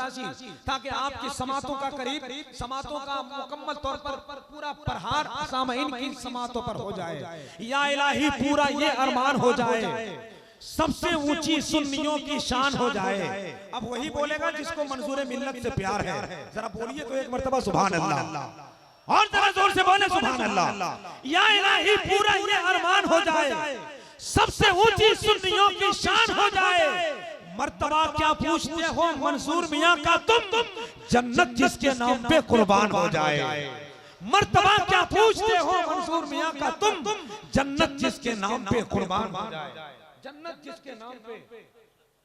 राशि, ताकि आपकी समातों का करीब समातों का मुकम्मल तौर पर पूरा प्रहार सामईन की समातों पर हो जाए। या इलाही पूरा ये अरमान हो जाए, सबसे ऊंची सुन्नियों की शान हो जाए। अब वही बोलेगा जिसको मंजूर मिल्लत से प्यार है। जरा बोलिए तो एक मर्तबा सुभान अल्लाह, और जरा जोर से बोले सुभान अल्लाह। या इलाही पूरा ये अरमान हो जाए, सबसे ऊंची सुन्नियों की शान हो जाए। मर्तबा क्या पूछते हो मंसूर मियां का तुम, जन्नत जिसके नाम पे कुर्बान हो जाए। मर्तबा क्या पूछते हो मंसूर मियां का तुम, जन्नत जिसके नाम पे कुर्बान हो जाए। जन्नत जिसके नाम पे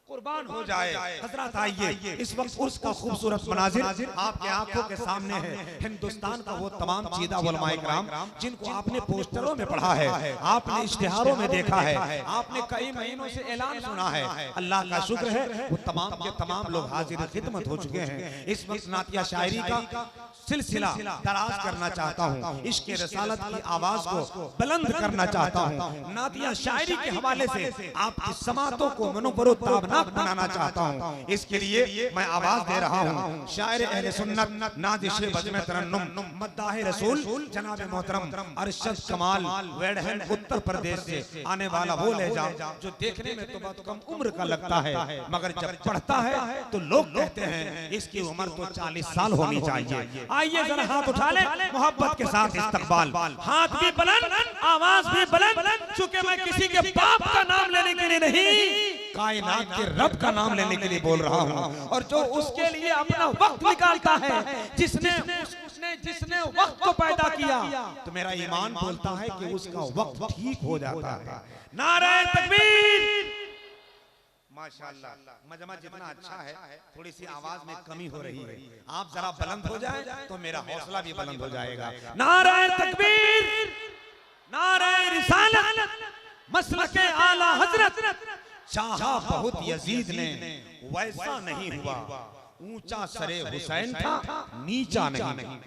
कुर्बान हो जाए। हजरत आइए, इस वक्त उसका खूबसूरत मनाजिर आपके आंखों के सामने है। हिंदुस्तान का वो तमाम चीदा उलमाए किराम जिनको आपने पोस्टरों में पढ़ा है, आपने इश्तिहारों में देखा है, आपने कई महीनों से ऐलान सुना है। अल्लाह का शुक्र है वो तमाम के तमाम लोग हाजिर खिदमत हो चुके हैं। इस वक्त नातिया शायरी का सिलसिला दराज करना चाहता हूँ, इश्क़ रसालत की आवाज को बुलंद करना चाहता हूँ। नातिया शायरी के हवाले से आपकी समातों को मनोबरोताबना बनाना चाहता हूँ। इसके लिए मैं आवाज दे रहा हूँ शायर अहले सुन्नत नादिश बज़्म तरन्नुम मद्दाह रसूल जनाब मोहतरम अरशद कमाल वेडहन उत्तर प्रदेश से आने वाला वो लहजा जो देखने में तो बहुत कम उम्र का लगता है, मगर जब पढ़ता है तो लोग कहते हैं इसकी उम्र तो 40 साल होनी चाहिए। आइए जरा हाथ उठा ले मोहब्बत के साथ इस्तकबाल, हाथ भी बुलंद आवाज भी बुलंद, चूंकि मैं किसी के बाप का नाम लेने के लिए नहीं, कायनात के रब का नाम लेने के लिए बोल रहा हूँ। और जो उसके लिए अपना वक्त निकालता है, जिसने वक्त को पैदा किया, तो मेरा ईमान बोलता है कि उसका वक्त ठीक हो जाता है। नारे तकबीर। माशाअल्लाह, मजमा जितना अच्छा है, थोड़ी सी आवाज में कमी हो रही है। आप जरा बुलंद हो जाए तो मेरा हौसला भी बुलंद हो जाएगा। नारे तकबीर, नारे रिसालत, मसलके आला हजरत। चाहा बहुत यजीद ने वैसा नहीं हुआ, ऊंचा सरे हुसैन था नीचा नहीं।